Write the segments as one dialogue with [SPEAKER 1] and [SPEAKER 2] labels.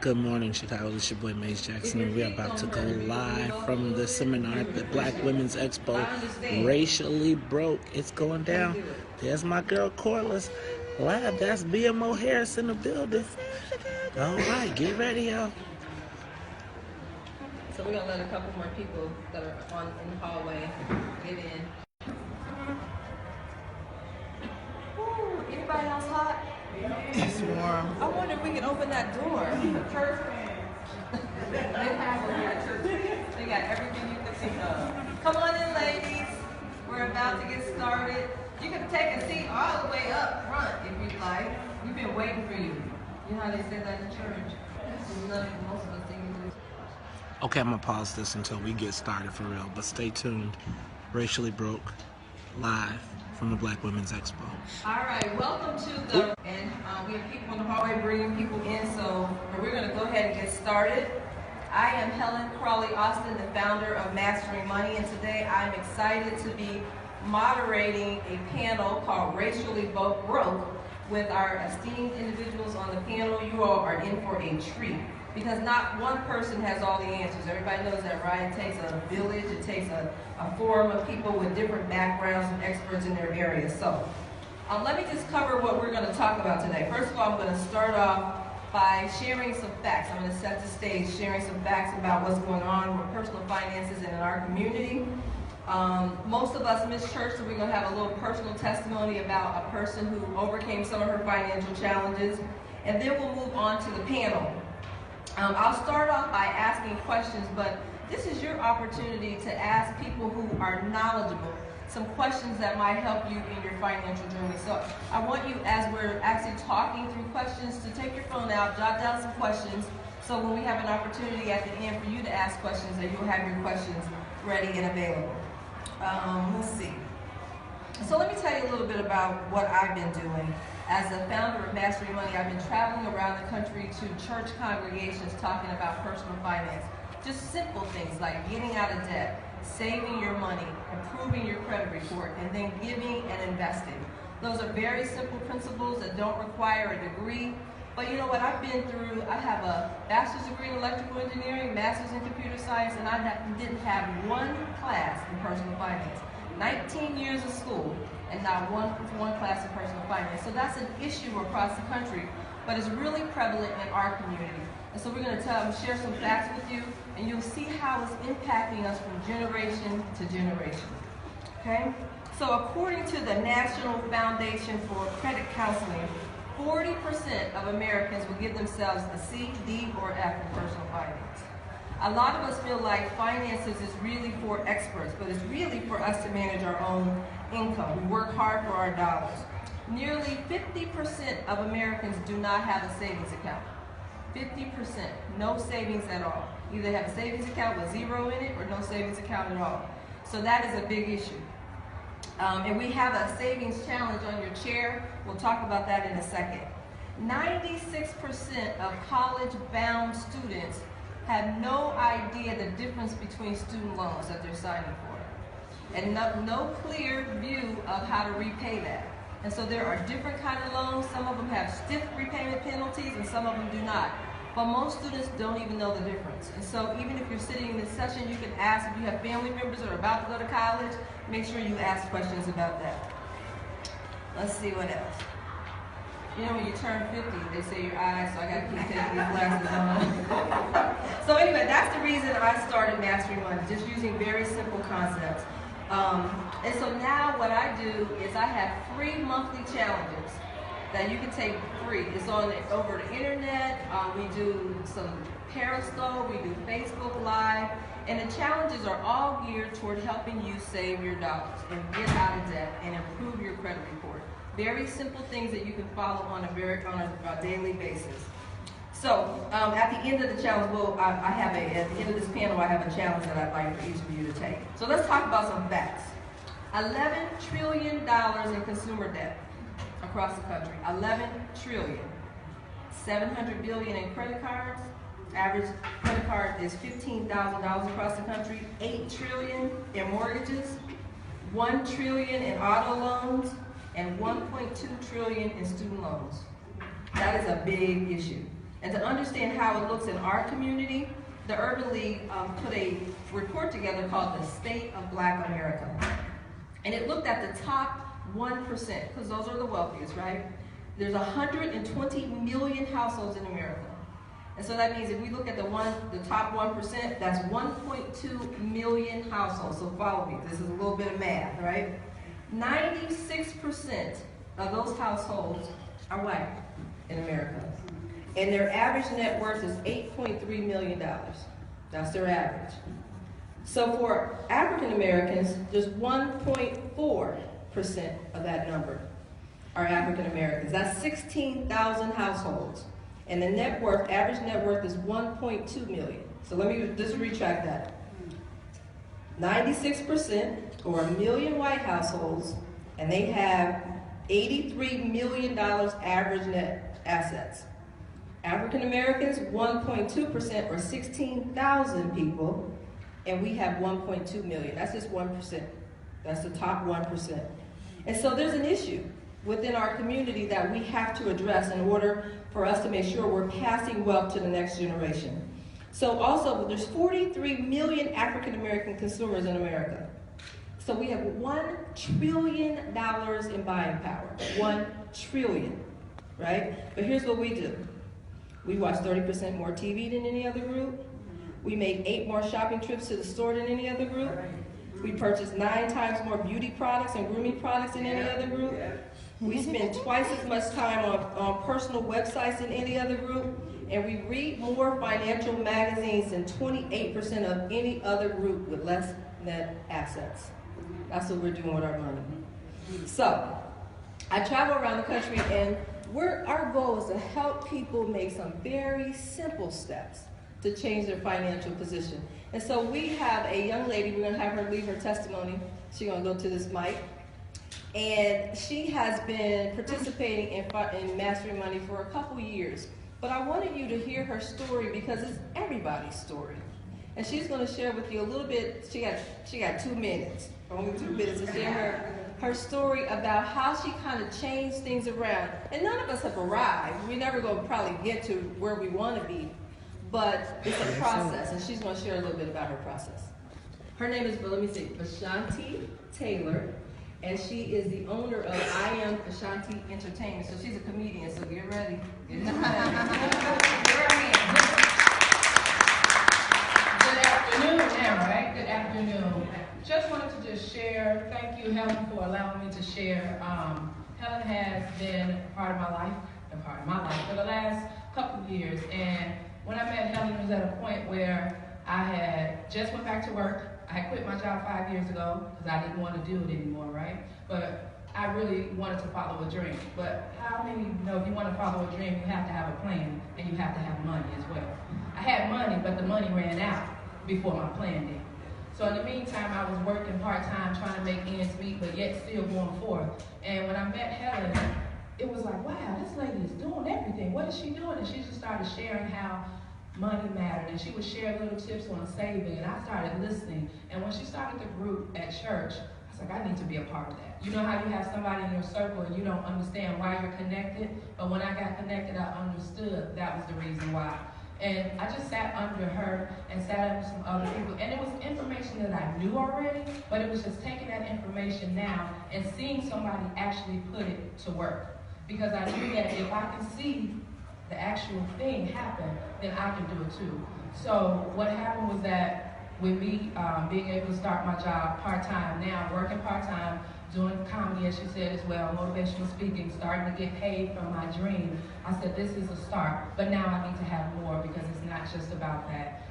[SPEAKER 1] Good morning, Chicago. This is your boy Mace Jackson, and we're about to go live from the seminar at the Black Women's Expo. Racially broke. It's going down. There's my girl Corliss live. That's BMO Harris in the building. All right, get ready, y'all.
[SPEAKER 2] So we're gonna let a couple more people that are in the hallway get in. Ooh, anybody else hot?
[SPEAKER 1] It's warm.
[SPEAKER 2] I wonder if we can open that door. Church fans. They have over here church fans. They got everything you can think of. Come on in, ladies. We're about to get started. You can take a seat all the way up front if you'd like. We've been waiting for you. You know how they say that in church? Most of us think you do.
[SPEAKER 1] Okay, I'm going to pause this until we get started for real, but stay tuned. Racially Broke, live from the Black Women's Expo.
[SPEAKER 2] All right, welcome to the, and we have people in the hallway bringing people in, so we're going to go ahead and get started. I am Helen Crawley-Austin, the founder of Mastering Money, and today I'm excited to be moderating a panel called Racially Broke with our esteemed individuals on the panel. You all are in for a treat, because not one person has all the answers. Everybody knows that, right? It takes a village, it takes a forum of people with different backgrounds and experts in their areas. So let me just cover what we're going to talk about today. First of all, I'm going to start off by sharing some facts. I'm going to set the stage, sharing some facts about what's going on with personal finances and in our community. Most of us miss church, so we're going to have a little personal testimony about a person who overcame some of her financial challenges. And then we'll move on to the panel. I'll start off by asking questions, but this is your opportunity to ask people who are knowledgeable some questions that might help you in your financial journey. So I want you, as we're actually talking through questions, to take your phone out, jot down some questions, so when we have an opportunity at the end for you to ask questions, that you'll have your questions ready and available. Let's see. So let me tell you a little bit about what I've been doing. As the founder of Mastering Money, I've been traveling around the country to church congregations talking about personal finance. Just simple things like getting out of debt, saving your money, improving your credit report, and then giving and investing. Those are very simple principles that don't require a degree. But you know what I've been through? I have a bachelor's degree in electrical engineering, master's in computer science, and I didn't have one class in personal finance. 19 years of school, and not one class of personal finance. So that's an issue across the country, but it's really prevalent in our community. And so we're going to share some facts with you, and you'll see how it's impacting us from generation to generation. Okay? So according to the National Foundation for Credit Counseling, 40% of Americans will give themselves a C, D, or F in personal finance. A lot of us feel like finances is really for experts, but it's really for us to manage our own income. We work hard for our dollars. Nearly 50% of Americans do not have a savings account. 50%, no savings at all. Either have a savings account with zero in it or no savings account at all. So that is a big issue. And we have a savings challenge on your chair. We'll talk about that in a second. 96% of college-bound students have no idea the difference between student loans that they're signing for, and no clear view of how to repay that. And so there are different kinds of loans. Some of them have stiff repayment penalties and some of them do not. But most students don't even know the difference. And so even if you're sitting in this session, you can ask, if you have family members that are about to go to college, make sure you ask questions about that. Let's see what else. You know, when you turn 50, they say your eyes, so I got to keep taking these glasses on. So anyway, that's the reason I started Mastering Money, just using very simple concepts. And so now what I do is I have free monthly challenges that you can take free. It's over the internet. We do some Periscope, we do Facebook Live, and the challenges are all geared toward helping you save your dollars and get out of debt and improve your credit report. Very simple things that you can follow on a daily basis. So at the end of the challenge, at the end of this panel, I have a challenge that I'd like for each of you to take. So let's talk about some facts. $11 trillion in consumer debt across the country. 11 trillion. 700 billion in credit cards. Average credit card is $15,000 across the country. 8 trillion in mortgages. 1 trillion in auto loans. And 1.2 trillion in student loans. That is a big issue. And to understand how it looks in our community, the Urban League put a report together called The State of Black America. And it looked at the top 1%, because those are the wealthiest, right? There's 120 million households in America. And so that means if we look at the top 1%, that's 1.2 million households. So follow me, this is a little bit of math, right? 96% of those households are white in America. And their average net worth is $8.3 million. That's their average. So for African Americans, just 1.4% of that number are African Americans. That's 16,000 households. And the average net worth is 1.2 million. So let me just retract that. 96% or a million white households, and they have $83 million average net assets. African Americans, 1.2% or 16,000 people, and we have 1.2 million. That's just 1%. That's the top 1%. And so there's an issue within our community that we have to address in order for us to make sure we're passing wealth to the next generation. So also, there's 43 million African American consumers in America. So we have $1 trillion in buying power. 1 trillion, right? But here's what we do. We watch 30% more TV than any other group. We make 8 more shopping trips to the store than any other group. We purchase 9 times more beauty products and grooming products than any other group. We spend twice as much time on personal websites than any other group. And we read more financial magazines than 28% of any other group with less net assets. That's what we're doing with our money. So, I travel around the country, and our goal is to help people make some very simple steps to change their financial position. And so we have a young lady, we're gonna have her leave her testimony. She's gonna go to this mic. And she has been participating in Mastering Money for a couple years. But I wanted you to hear her story because it's everybody's story. And she's gonna share with you a little bit, she got 2 minutes, only 2 minutes to share her story about how she kind of changed things around. And none of us have arrived. We're never gonna probably get to where we wanna be, but it's a process, and she's gonna share a little bit about her process. Her name is, Ashanti Taylor, and she is the owner of I Am Ashanti Entertainment. So she's a comedian, so get ready. Good
[SPEAKER 3] afternoon now, right? Good afternoon. Just wanted to just share, thank you, Helen, for allowing me to share. Helen has been part of my life for the last couple of years. And when I met Helen, it was at a point where I had just went back to work. I had quit my job 5 years ago because I didn't want to do it anymore, right? But I really wanted to follow a dream. But how many know if you want to follow a dream, you have to have a plan and you have to have money as well. I had money, but the money ran out before my plan did. So in the meantime, I was working part-time, trying to make ends meet, but yet still going forth. And when I met Helen, it was like, wow, this lady is doing everything. What is she doing? And she just started sharing how money mattered, and she would share little tips on saving, and I started listening. And when she started the group at church, I was like, I need to be a part of that. You know how you have somebody in your circle and you don't understand why you're connected? But when I got connected, I understood that was the reason why. And I just sat under her and sat under some other people. And it was information that I knew already, but it was just taking that information now and seeing somebody actually put it to work. Because I knew that if I can see the actual thing happen, then I can do it too. So what happened was that with me being able to start my job part-time now, working part-time, doing comedy, as she said as well, motivational speaking, starting to get paid from my dream, I said this is a start, but now I need to have more because it's not just about that.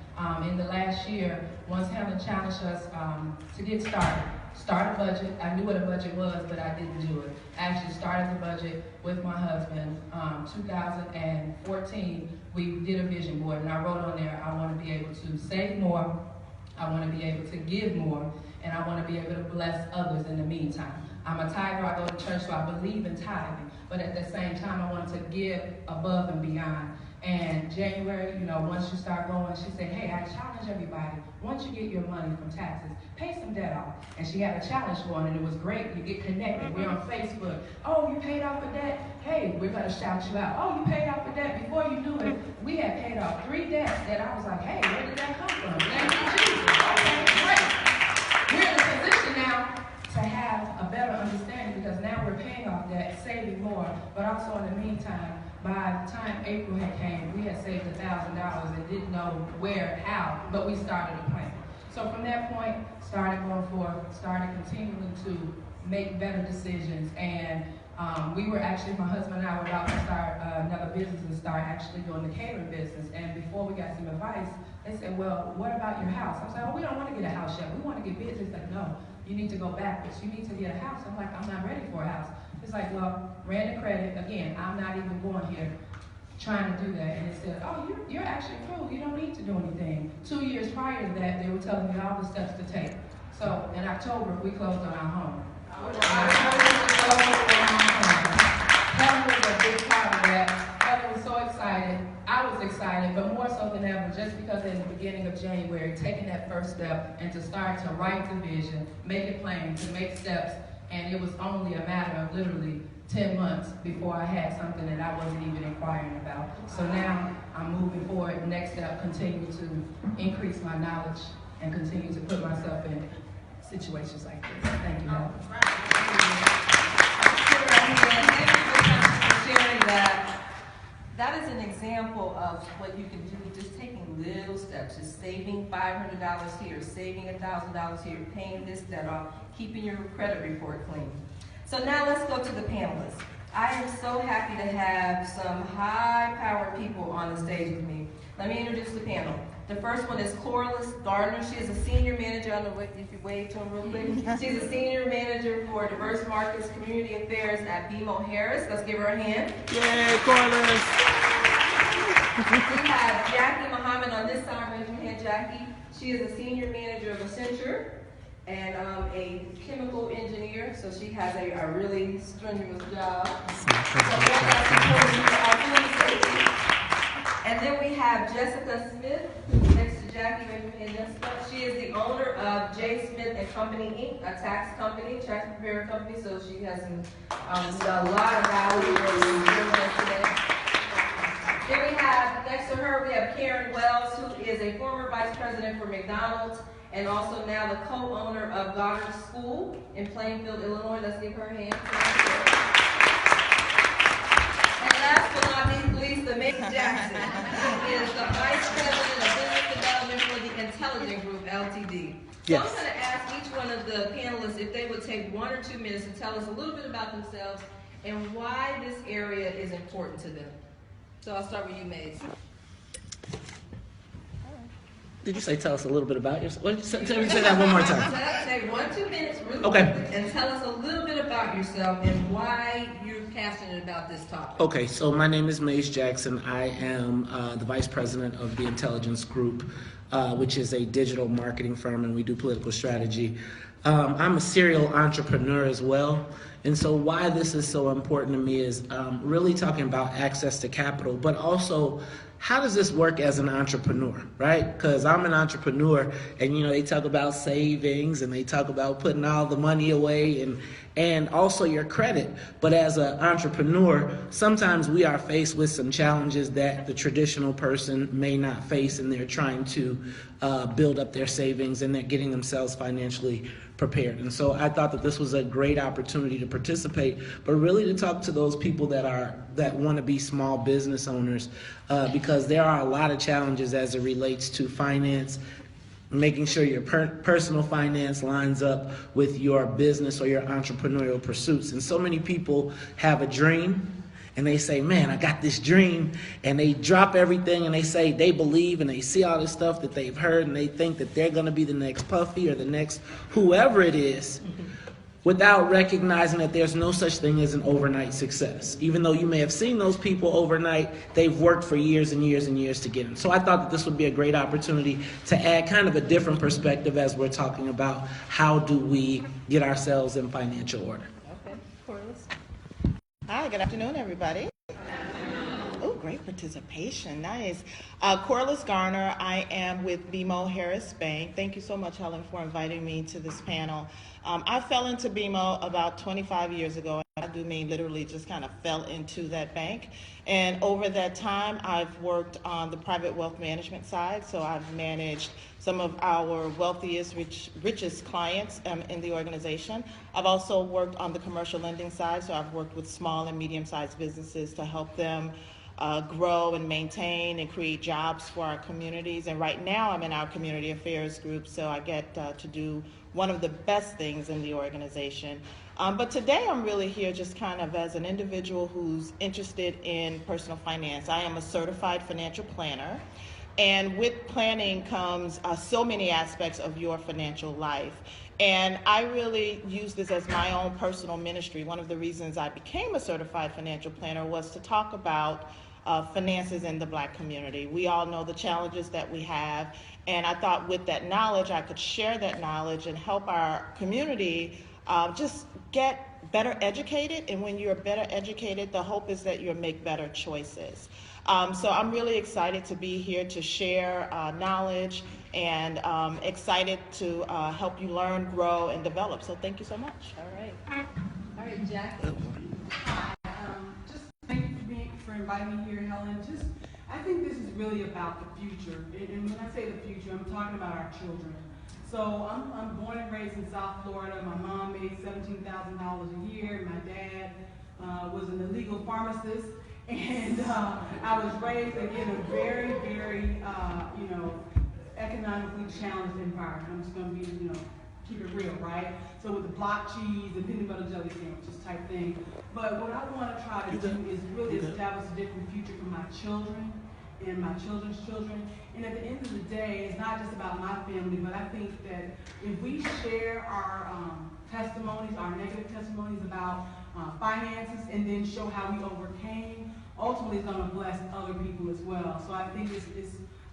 [SPEAKER 3] In the last year, once Helen challenged us to get started, start a budget. I knew what a budget was, but I didn't do it. I actually started the budget with my husband. 2014, we did a vision board, and I wrote on there, I want to be able to save more, I want to be able to give more, and I want to be able to bless others in the meantime. I'm a tither, I go to church, so I believe in tithing, but at the same time, I want to give above and beyond. And January, once you start going, she said, hey, I challenge everybody, once you get your money from taxes, pay some debt off. And she had a challenge going, and it was great. You get connected. We're on Facebook. Oh, you paid off a debt? Hey, we're going to shout you out. Oh, you paid off a debt. Before you knew it, paid off 3 debts that I was like, hey, where did that come from? Thank you, Jesus. Okay, great. We're in a position now to have a better understanding because now we're paying off debt, saving more, but also in the meantime, by the time April had came, we had saved $1,000 and didn't know where, how, but we started a plan. So from that point, started going forward, started continuing to make better decisions, and we were actually, my husband and I were about to start another business and start actually doing the catering business, and before we got some advice, they said, well, what about your house? I was like, oh, we don't want to get a house yet, we want to get business. Like, no, you need to go backwards, you need to get a house. I'm like, I'm not ready for a house. It's like, well, ran the credit, again, I'm not even going here trying to do that, and it said, oh, you're actually approved, you don't need to do anything. 2 years prior to that, they were telling me all the steps to take. So in October, we closed on our home. Helen was a big part of that. Helen was so excited. I was excited, but more so than ever, just because in the beginning of January, taking that first step and to start to write the vision, make it plain, to make steps, and it was only a matter of literally 10 months before I had something that I wasn't even inquiring about. So now I'm moving forward. Next step, continue to increase my knowledge and continue to put myself in situations like this. Thank you, Helen.
[SPEAKER 2] Thank you so much for sharing that. That is an example of what you can do, just taking little steps, just saving $500 here, saving $1,000 here, paying this debt off, keeping your credit report clean. So now let's go to the panelists. I am so happy to have some high-powered people on the stage with me. Let me introduce the panel. The first one is Corliss Gardner. She is a senior manager. I don't know if you wave to him real quick. She's a senior manager for diverse markets, community affairs at BMO Harris. Let's give her a hand.
[SPEAKER 1] Yay, Corliss!
[SPEAKER 2] We have Jackie Muhammad on this side. Raise your hand, Jackie. She is a senior manager of Accenture and a chemical engineer, so she has a really strenuous job. And then we have Jessica Smith, who's next to Jackie. Raise your hand, Jessica. She is the owner of J. Smith and Company, Inc., a tax company, tax preparer company, so she has a lot of value today. Then we have, next to her, we have Karen Wells, who is a former vice president for McDonald's and also now the co-owner of Goddard School in Plainfield, Illinois. Let's give her a hand. And last but not least, the Mick Jackson, who is the vice president of business development for the Intelligent Group, Ltd. So yes. I'm going to ask each one of the panelists if they would take 1 or 2 minutes to tell us a little bit about themselves and why this area is important to them. So I'll start with you, Maze.
[SPEAKER 1] Did you say tell us a little bit about yourself? What did you say? Tell me say that one more time.
[SPEAKER 2] Take 1 or 2 minutes really quick and tell us a little bit about yourself and why you're passionate about this topic.
[SPEAKER 1] Okay, so my name is Maze Jackson. I am the vice president of the Intelligence Group, which is a digital marketing firm, and we do political strategy. I'm a serial entrepreneur as well. And so why this is so important to me is really talking about access to capital, but also how does this work as an entrepreneur, right? Because I'm an entrepreneur, and they talk about savings and they talk about putting all the money away and also your credit. But as an entrepreneur, sometimes we are faced with some challenges that the traditional person may not face, and they're trying to build up their savings and they're getting themselves financially prepared. And so I thought that this was a great opportunity to participate, but really to talk to those people that want to be small business owners, because there are a lot of challenges as it relates to finance, making sure your personal finance lines up with your business or your entrepreneurial pursuits. And so many people have a dream, and they say, man, I got this dream, and they drop everything, and they say they believe, and they see all this stuff that they've heard, and they think that they're going to be the next Puffy or the next whoever it is, without recognizing that there's no such thing as an overnight success. Even though you may have seen those people overnight, they've worked for years and years and years to get in. So I thought that this would be a great opportunity to add kind of a different perspective as we're talking about how do we get ourselves in financial order.
[SPEAKER 2] Okay, Corliss.
[SPEAKER 4] Hi, good afternoon, everybody. Oh, great participation. Nice. Corliss Garner, I am with BMO Harris Bank. Thank you so much, Helen, for inviting me to this panel. I fell into BMO about 25 years ago. I do mean literally just kind of fell into that bank. And over that time, I've worked on the private wealth management side. So I've managed some of our wealthiest, richest clients in the organization. I've also worked on the commercial lending side. So I've worked with small and medium-sized businesses to help them grow and maintain and create jobs for our communities. And right now I'm in our community affairs group, so I get to do one of the best things in the organization. But today I'm really here just kind of as an individual who's interested in personal finance. I am a certified financial planner, and with planning comes so many aspects of your financial life. And I really use this as my own personal ministry. One of the reasons I became a certified financial planner was to talk about finances in the Black community. We all know the challenges that we have, and I thought with that knowledge, I could share that knowledge and help our community just get better educated. And when you're better educated, the hope is that you'll make better choices. So I'm really excited to be here to share knowledge and excited to help you learn, grow, and develop. So thank you so much.
[SPEAKER 2] All right, Jack.
[SPEAKER 5] Just thank you for inviting me here, Helen. I think this is really about the future. And when I say the future, I'm talking about our children. So I'm born and raised in South Florida. My mom made $17,000 a year. My dad was an illegal pharmacist. And I was raised in a very, very, economically challenged environment. I'm just going to be, keep it real, right? So with the block cheese and peanut butter jelly sandwiches type thing. But what I want to try to do is really establish a different future for my children and my children's children. And at the end of the day, it's not just about my family, but I think that if we share our testimonies, our negative testimonies about finances, and then show how we overcame, ultimately it's going to bless other people as well. So I think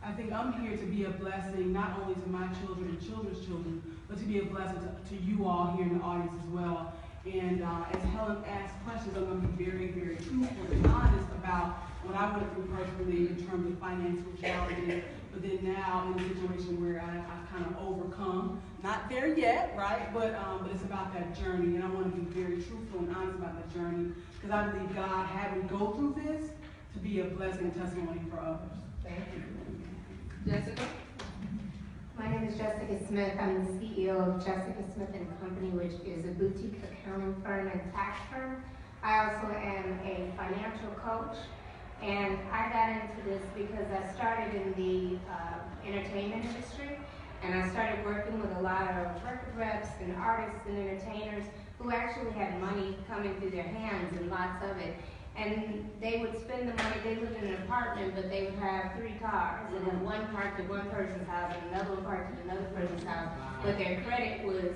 [SPEAKER 5] I think I'm here to be a blessing not only to my children and children's children, but to be a blessing to you all here in the audience as well. And as Helen asked questions, I'm going to be very, very truthful and honest about what I went through personally in terms of financial challenges, but then now in a situation where I've kind of overcome. Not there yet, right? But it's about that journey, and I want to be very truthful and honest about that journey, because I believe God had me go through this to be a blessing and testimony for others.
[SPEAKER 2] Thank you. Jessica?
[SPEAKER 6] My name is Jessica Smith. I'm the CEO of Jessica Smith & Company, which is a boutique accounting firm and tax firm. I also am a financial coach, and I got into this because I started in the entertainment industry, and I started working with a lot of record reps and artists and entertainers who actually had money coming through their hands and lots of it. And they would spend the money. They lived in an apartment, but they would have 3 cars, and then one parked at one person's house and another one parked at another person's house. But their credit was,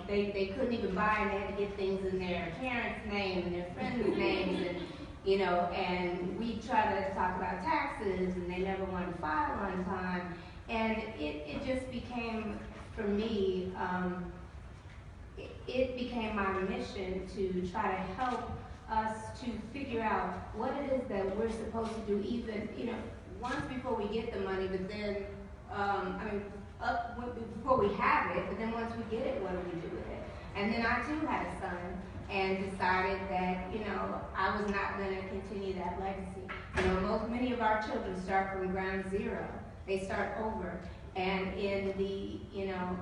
[SPEAKER 6] they couldn't even buy, and they had to get things in their parents' name and their friends' names, and and we tried to talk about taxes, and they never wanted to file on time. And it just became, for me, it became my mission to try to help us to figure out what it is that we're supposed to do, even, once before we get the money, but then, before we have it, but then once we get it, what do we do with it? And then I too had a son and decided that, I was not going to continue that legacy. Many of our children start from ground zero. They start over. And in the,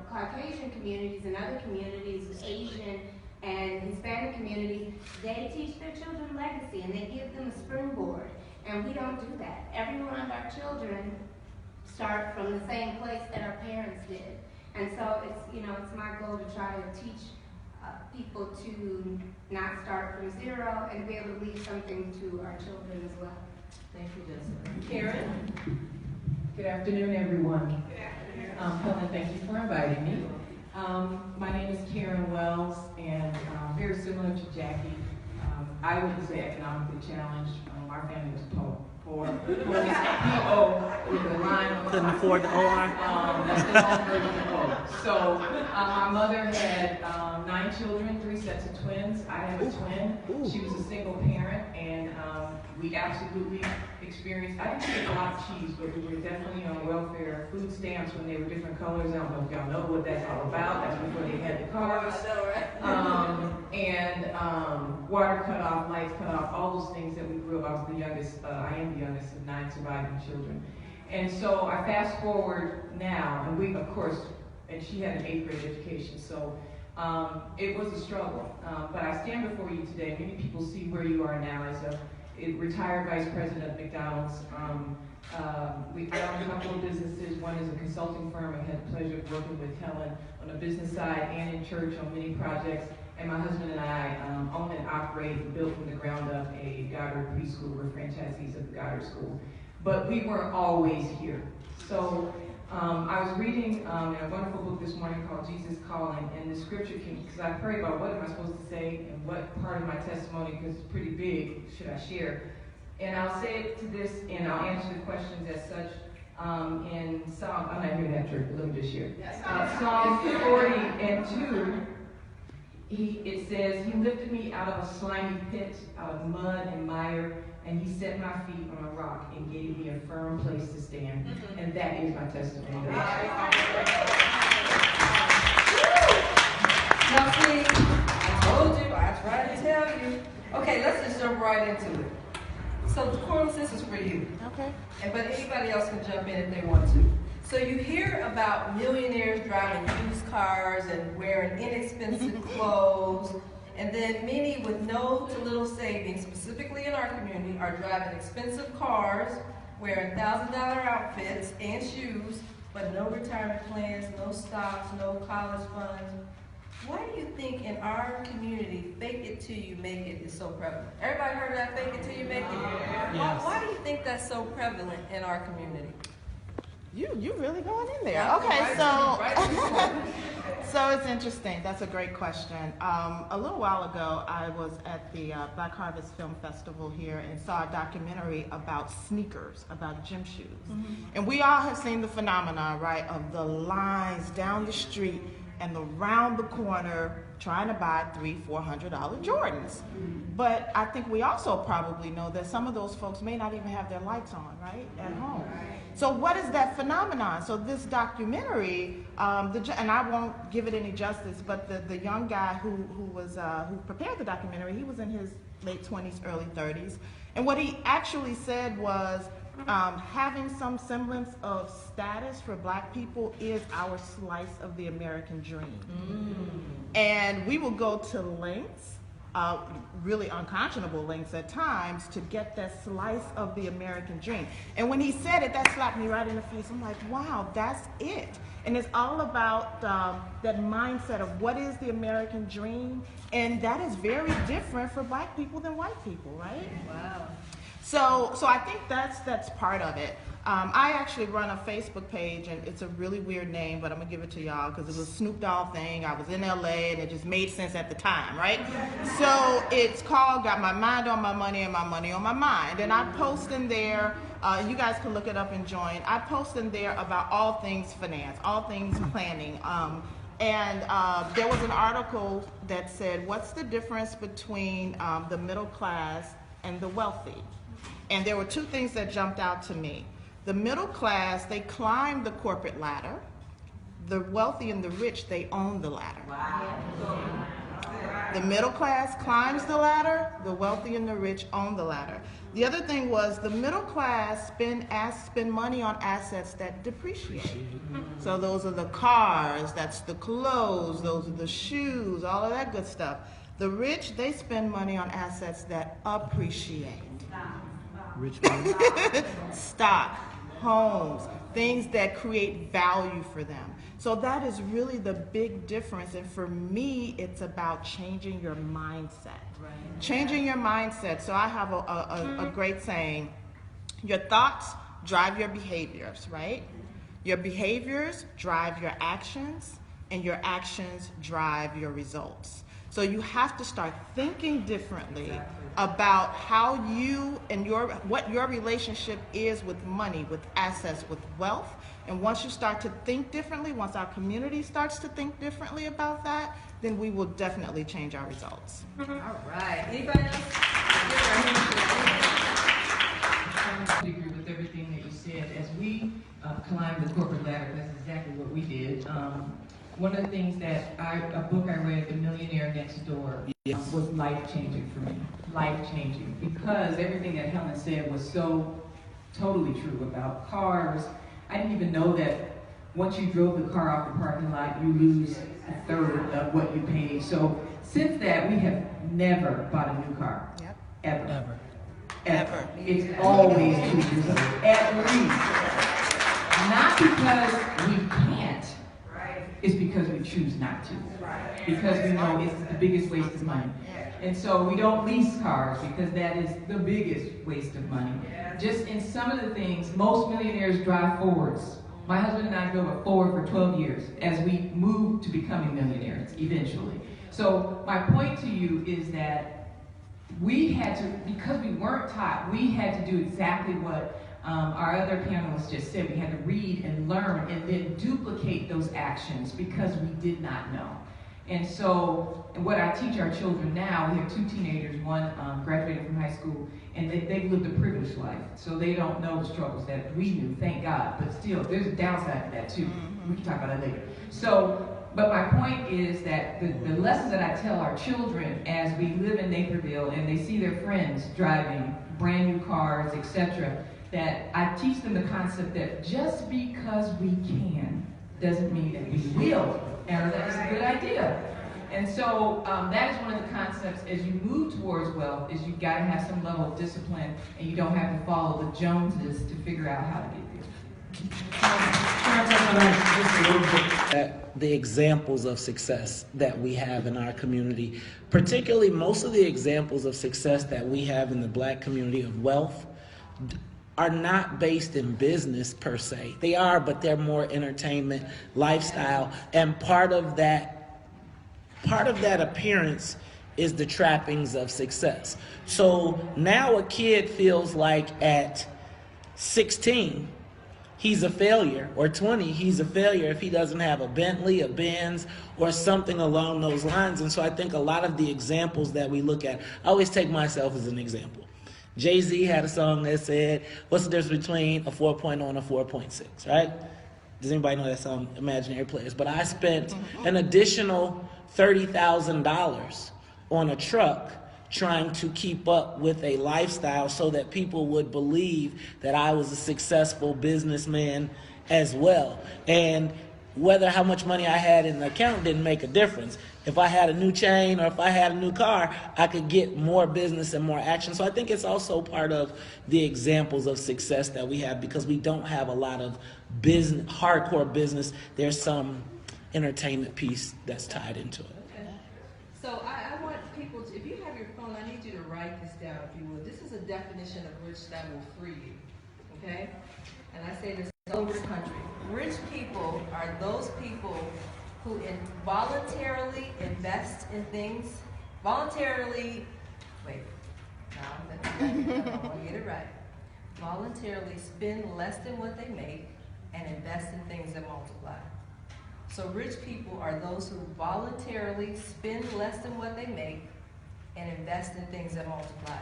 [SPEAKER 6] Caucasian communities and other communities, Asian and Hispanic communities, they teach their children legacy and they give them a springboard. And we don't do that. Every one of our children start from the same place that our parents did. And so it's my goal to try to teach people to not start from zero and be able to leave something to our children as well.
[SPEAKER 2] Thank you, Jessica. Karen?
[SPEAKER 3] Good afternoon, everyone.
[SPEAKER 2] Good afternoon.
[SPEAKER 3] Helen, thank you for inviting me. My name is Karen Wells, and very similar to Jackie, I wouldn't say economically challenged. Our family was poor. P-O with a line on the
[SPEAKER 1] Couldn't afford the OR.
[SPEAKER 3] That's the long version of So my mother had 9 children, 3 sets of twins. I have a twin. She was a single parent, and we absolutely experienced, I didn't take a lot of cheese, but we were definitely on welfare food stamps when they were different colors. I don't know if y'all know what that's all about. That's before they had the cars. And water cut off, lights cut off, all those things that we grew up. I was the youngest, I am the youngest of 9 surviving children. And so I fast forward now, and we, of course, and she had an 8th grade education, so it was a struggle. But I stand before you today. Many people see where you are now as a retired vice president of McDonald's. I own a couple of businesses. One is a consulting firm. I had the pleasure of working with Helen on the business side and in church on many projects. And my husband and I own and operate and built from the ground up a Goddard preschool. We're franchisees of the Goddard School. But we weren't always here. So I was reading a wonderful book this morning called Jesus Calling, and the scripture came, because I prayed about what am I supposed to say and what part of my testimony, because it's pretty big, should I share. And I'll say it to this, and I'll answer the questions as such. In Psalm, I'm not here to have church, but let me just share. Psalm 40:2, it says, He lifted me out of a slimy pit, out of mud and mire, and He set my feet on a rock and gave me a firm place to stand. And that is my testimony.
[SPEAKER 2] Now see, I told you, I tried to tell you. Okay, let's just jump right into it. So Corliss, this is for you.
[SPEAKER 4] Okay.
[SPEAKER 2] But anybody else can jump in if they want to. So you hear about millionaires driving used cars and wearing inexpensive clothes, and then many with no to little savings, specifically in our community, are driving expensive cars, wearing $1,000 outfits and shoes, but no retirement plans, no stocks, no college funds. Why do you think in our community, fake it till you make it is so prevalent? Everybody heard of that, fake it till you make it?
[SPEAKER 1] Yes.
[SPEAKER 2] Why do you think that's so prevalent in our community?
[SPEAKER 4] You really going in there. Okay, so it's interesting. That's a great question. A little while ago, I was at the Black Harvest Film Festival here and saw a documentary about sneakers, about gym shoes. Mm-hmm. And we all have seen the phenomenon, right, of the lines down the street and around the corner trying to buy $300-400 Jordans. But I think we also probably know that some of those folks may not even have their lights on, right, at home. So what is that phenomenon? So this documentary, and I won't give it any justice, but the young guy who prepared the documentary, he was in his late 20s, early 30s, and what he actually said was, having some semblance of status for Black people is our slice of the American dream. And we will go to lengths, really unconscionable lengths at times, to get that slice of the American dream. And when he said it, that slapped me right in the face. I'm like, wow, that's it. And it's all about that mindset of what is the American dream, and that is very different for Black people than white people, right?
[SPEAKER 2] Wow.
[SPEAKER 4] So I think that's part of it. I actually run a Facebook page, and it's a really weird name, but I'm gonna give it to y'all because it was a Snoop Dogg thing. I was in LA, and it just made sense at the time, right? So it's called "Got My Mind on My Money and My Money on My Mind," and I post in there. You guys can look it up and join. I post in there about all things finance, all things planning. And there was an article that said, "What's the difference between the middle class and the wealthy?" And there were two things that jumped out to me. The middle class, they climb the corporate ladder. The wealthy and the rich, they own the ladder. Wow. The middle class climbs the ladder. The wealthy and the rich own the ladder. The other thing was the middle class spend money on assets that depreciate. So those are the cars, that's the clothes, those are the shoes, all of that good stuff. The rich, they spend money on assets that appreciate.
[SPEAKER 1] Rich man.
[SPEAKER 4] Stock, homes, things that create value for them. So that is really the big difference. And for me, it's about changing your mindset. Right. Changing your mindset. So I have a great saying, your thoughts drive your behaviors, right? Your behaviors drive your actions, and your actions drive your results. So you have to start thinking differently about how you and what your relationship is with money, with assets, with wealth. And once you start to think differently, once our community starts to think differently about that, then we will definitely change our results.
[SPEAKER 2] All right. Anybody else?
[SPEAKER 7] I agree with everything that you said. As we climbed the corporate ladder, that's exactly what we did. One of the things that a book I read, The Millionaire Next Door, was life-changing for me. Life-changing. Because everything that Helen said was so totally true about cars. I didn't even know that once you drove the car off the parking lot, you lose a third of what you paid. So since that, we have never bought a new car.
[SPEAKER 4] Yep.
[SPEAKER 7] Ever. Ever. It's always 2 years old, at least. Not because we can't, it's because we choose not to. Because we know it's the biggest waste of money. And so we don't lease cars because that is the biggest waste of money. Just in some of the things, most millionaires drive Fords. My husband and I drove a Ford for 12 years as we moved to becoming millionaires eventually. So my point to you is that we had to, because we weren't taught, we had to do exactly what our other panelists just said. We had to read and learn and then duplicate those actions because we did not know. And so what I teach our children now, we have 2 teenagers, one graduated from high school, and they've lived a privileged life. So they don't know the struggles that we knew, thank God. But still, there's a downside to that too. We can talk about that later. So, but my point is that the lessons that I tell our children as we live in Naperville and they see their friends driving brand new cars, etc., that I teach them the concept that just because we can doesn't mean that we will. And that is a good idea. And so that is one of the concepts as you move towards wealth is you've got to have some level of discipline and you don't have to follow the Joneses to figure out how to get there.
[SPEAKER 1] The examples of success that we have in our community, particularly most of the examples of success that we have in the Black community of wealth, are not based in business per se. They are, but they're more entertainment, lifestyle, and part of that appearance is the trappings of success. So now a kid feels like at 16, he's a failure, or 20, he's a failure if he doesn't have a Bentley, a Benz, or something along those lines. And so I think a lot of the examples that we look at, I always take myself as an example. Jay-Z had a song that said, what's the difference between a 4.0 and a 4.6, right? Does anybody know that song, Imaginary Players? But I spent an additional $30,000 on a truck trying to keep up with a lifestyle so that people would believe that I was a successful businessman as well. And how much money I had in the account didn't make a difference. If I had a new chain or if I had a new car, I could get more business and more action. So I think it's also part of the examples of success that we have because we don't have a lot of business, hardcore business. There's some entertainment piece that's tied into it.
[SPEAKER 2] Okay. So I want people to, if you have your phone, I need you to write this down if you would. This is a definition of rich that will free you, okay? And I say this all over the country. Rich people are those people who voluntarily invest in things, voluntarily spend less than what they make and invest in things that multiply. So rich people are those who voluntarily spend less than what they make and invest in things that multiply.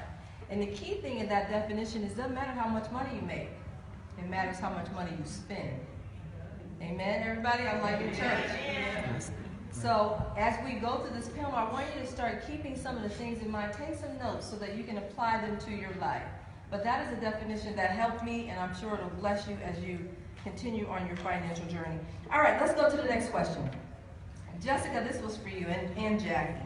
[SPEAKER 2] And the key thing in that definition is it doesn't matter how much money you make. It matters how much money you spend. Amen, everybody? I'm like in church. So as we go through this panel, I want you to start keeping some of the things in mind. Take some notes so that you can apply them to your life. But that is a definition that helped me, and I'm sure it'll bless you as you continue on your financial journey. All right, let's go to the next question. Jessica, this was for you, and Jackie.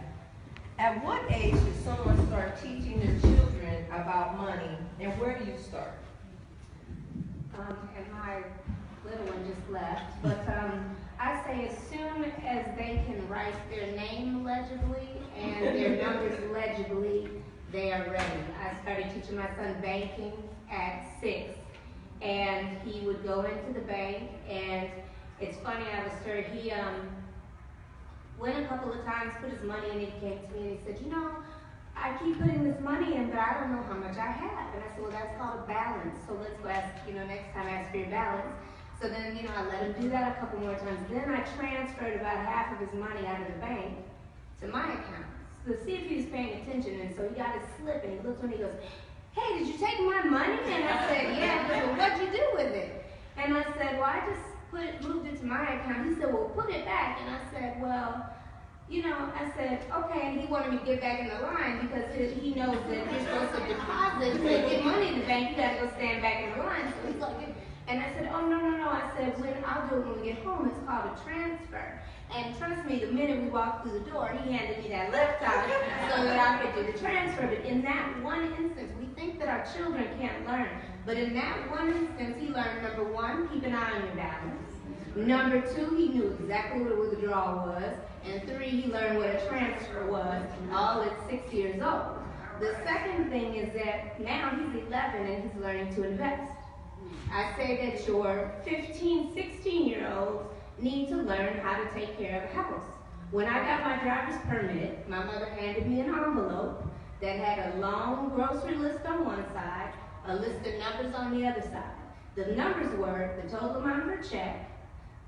[SPEAKER 2] At what age should someone start teaching their children about money, and where do you start?
[SPEAKER 6] And my little one just left, but I say as soon as they can write their name legibly and their numbers legibly, they are ready. I started teaching my son banking at 6, and he would go into the bank, and it's funny, I was sure he went a couple of times, put his money in, and he came to me and he said, you know, I keep putting this money in, but I don't know how much I have. And I said, well, that's called a balance. So let's go ask, next time ask for your balance. So then, I let him do that a couple more times. Then I transferred about half of his money out of the bank to my account to see if he was paying attention. And so he got his slip and he looks when he goes, hey, did you take my money? And I said, yeah. He goes, well, what'd you do with it? And I said, well, I just moved it to my account. He said, well, put it back. And I said, well, I said, okay, and he wanted me to get back in the line because he knows that you're supposed to deposit to get money in the bank. You got to go stand back in the line. So he's like, and I said, oh, no. I said, I'll do it when we get home. It's called a transfer. And trust me, the minute we walked through the door, he handed me that laptop so that I could do the transfer. But in that one instance, we think that our children can't learn. But in that one instance, he learned, number one, keep an eye on your balance. Number two, he knew exactly what a withdrawal was. And three, he learned what a transfer was, all at 6 years old. The second thing is that now he's 11 and he's learning to invest. I say that your 15, 16-year-olds need to learn how to take care of a house. When I got my driver's permit, my mother handed me an envelope that had a long grocery list on one side, a list of numbers on the other side. The numbers were the total amount of her check,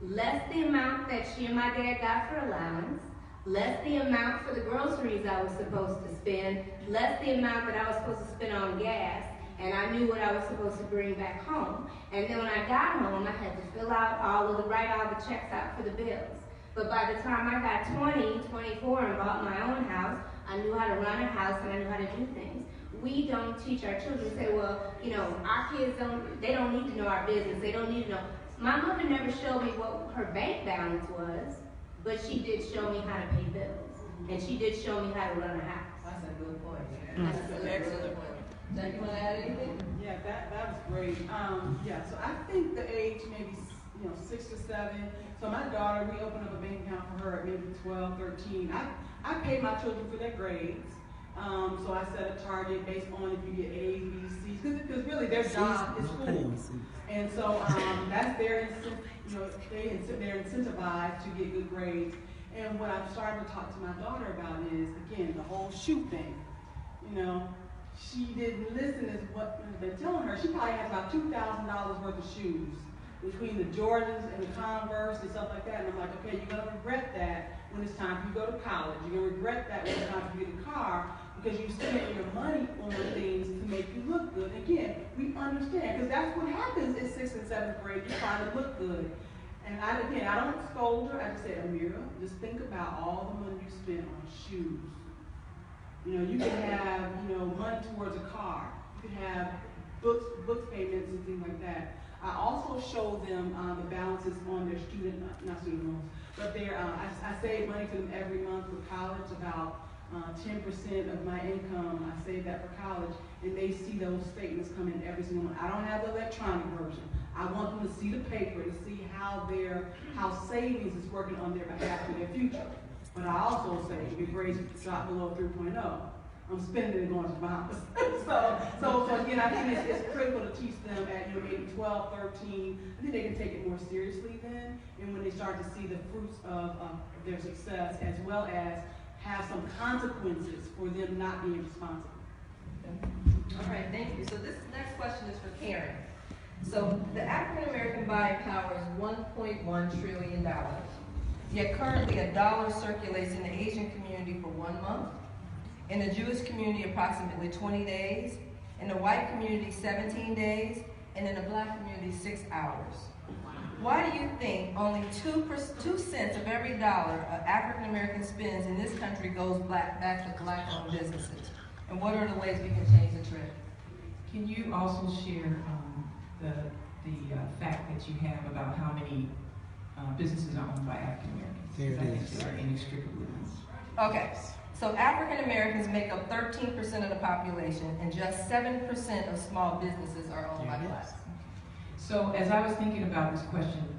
[SPEAKER 6] less the amount that she and my dad got for allowance, less the amount for the groceries I was supposed to spend, less the amount that I was supposed to spend on gas, and I knew what I was supposed to bring back home. And then when I got home, I had to write all the checks out for the bills. But by the time I got 20, 24, and bought my own house, I knew how to run a house and I knew how to do things. We don't teach our children, say, well, our kids they don't need to know our business. They don't need to know. My mother never showed me what her bank balance was, but she did show me how to pay bills. And she did show me how to run a house.
[SPEAKER 2] That's a good point. That's an excellent point. Doug, you want to add anything?
[SPEAKER 5] Yeah, that was great. So I think the age maybe 6 to 7. So my daughter, we opened up a bank account for her at maybe 12, 13. I pay my children for their grades. So I set a target based on if you get A's, B's, C's, because really their job is school. And so that's their they're incentivized to get good grades. And what I'm starting to talk to my daughter about is, again, the whole shoe thing. She didn't listen to what they're telling her. She probably has about $2,000 worth of shoes between the Jordans and the Converse and stuff like that. And I'm like, okay, you're going to regret that when it's time for you to go to college. You're going to regret that when it's time for you to get a car because you spent your money on things to make you look good. Again, we understand because that's what happens in 6th and 7th grade. You're trying to look good. And I don't scold her. I just say, Amira, just think about all the money you spent on shoes. You can have, money towards a car. You can have books payments and things like that. I also show them the balances on their not student loans, but I save money for them every month for college, about 10% of my income. I save that for college, and they see those statements come in every single month. I don't have the electronic version. I want them to see the paper to see how savings is working on their behalf for their future. But I also say, if your grades drop below 3.0, I'm spending it going to Bahamas. so again, I think it's critical to teach them at maybe 12, 13. I think they can take it more seriously then, and when they start to see the fruits of their success, as well as have some consequences for them not being responsible.
[SPEAKER 2] All right, thank you. So this next question is for Karen. So the African American buying power is $1.1 trillion. Yet currently $1 circulates in the Asian community for 1 month, in the Jewish community approximately 20 days, in the white community 17 days, and in the black community 6 hours. Why do you think only 2 cents of every dollar an African American spends in this country goes back to black-owned businesses? And what are the ways we can change the trend?
[SPEAKER 7] Can you also share the fact that you have about how many businesses are owned by African Americans?
[SPEAKER 1] There it is.
[SPEAKER 7] They are inextricably linked.
[SPEAKER 2] Okay, so African Americans make up 13% of the population, and just 7% of small businesses are owned by blacks.
[SPEAKER 7] So as I was thinking about this question,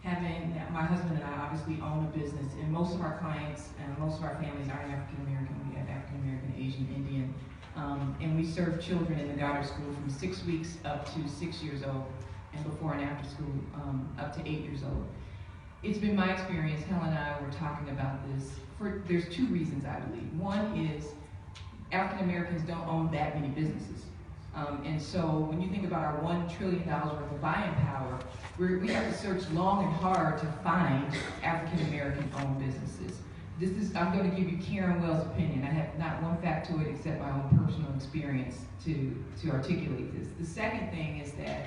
[SPEAKER 7] having my husband and I obviously own a business, and most of our clients and most of our families are African American. We have African American, Asian, Indian, and we serve children in the Goddard School from 6 weeks up to 6 years old, and before and after school up to 8 years old. It's been my experience, Helen and I were talking about this, there's 2 reasons I believe. One is African Americans don't own that many businesses. And so when you think about our $1 trillion worth of buying power, we have to search long and hard to find African American owned businesses. I'm going to give you Karen Wells' opinion. I have not one fact to it except my own personal experience to articulate this. The second thing is that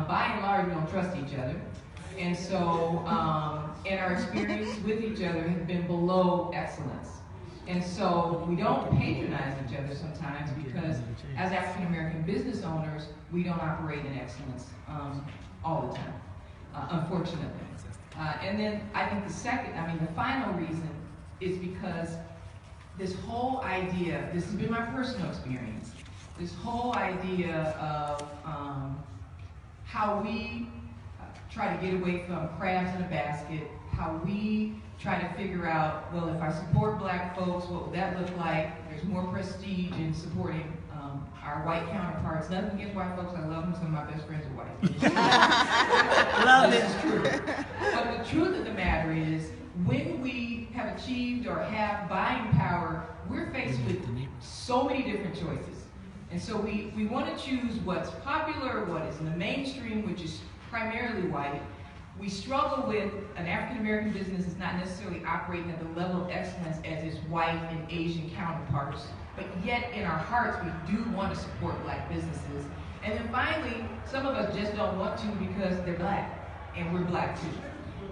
[SPEAKER 7] by and large, we don't trust each other. And so, and our experience with each other has been below excellence. And so we don't patronize each other sometimes because as African American business owners, we don't operate in excellence all the time, unfortunately. And then I think the final reason is because this whole idea, this has been my personal experience, this whole idea of how we try to get away from crabs in a basket, how we try to figure out, well, if I support black folks, what would that look like? There's more prestige in supporting our white counterparts. Nothing against white folks, I love them, some of my best friends are white.
[SPEAKER 1] Love
[SPEAKER 7] this
[SPEAKER 1] it.
[SPEAKER 7] is true. But the truth of the matter is, when we have achieved or have buying power, we're faced with so many different choices. And so we want to choose what's popular, what is in the mainstream, which is primarily white. We struggle with an African American business is not necessarily operating at the level of excellence as its white and Asian counterparts, but yet in our hearts we do want to support black businesses. And then finally, some of us just don't want to because they're black, and we're black too.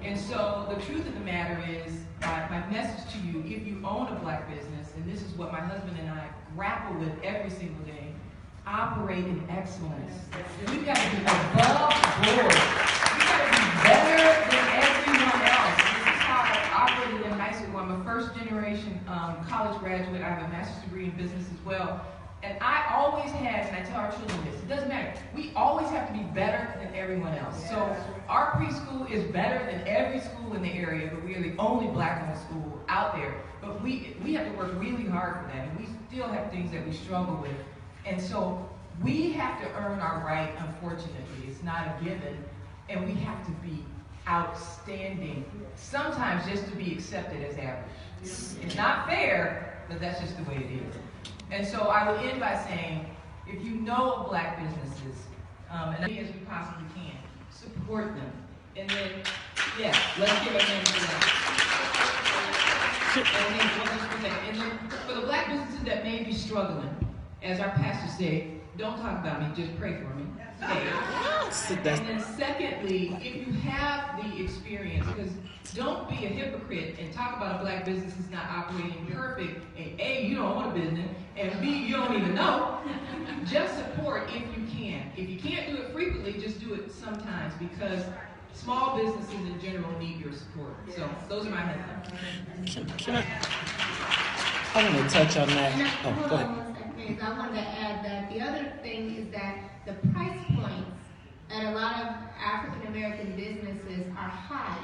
[SPEAKER 7] And so the truth of the matter is, my message to you, if you own a black business, and this is what my husband and I grapple with every single day, operate in excellence. We've got to be above board. We've got to be better than everyone else. This is how I operated in high school. I'm a first generation college graduate. I have a master's degree in business as well. And I always had, and I tell our children this, it doesn't matter. We always have to be better than everyone else. So our preschool is better than every school in the area, but we are the only black-owned school out there. But we have to work really hard for that, and we still have things that we struggle with. And so we have to earn our right, unfortunately. It's not a given, and we have to be outstanding, sometimes just to be accepted as average. It's not fair, but that's just the way it is. And so I would end by saying, if you know of black businesses, and as we possibly can, support them. And then, yeah, let's give a hand for that. And then for the black businesses that may be struggling, as our pastor said, don't talk about me, just pray for me. And then secondly, if you have the experience, because don't be a hypocrite and talk about a black business that's not operating perfect, and A, you don't own a business, and B, you don't even know. Just support if you can. If you can't do it frequently, just do it sometimes, because small businesses in general need your support. So those are my headlines.
[SPEAKER 1] I want to touch on that. Oh, go ahead.
[SPEAKER 6] I wanted to add that the other thing is that the price points at a lot of African American businesses are high.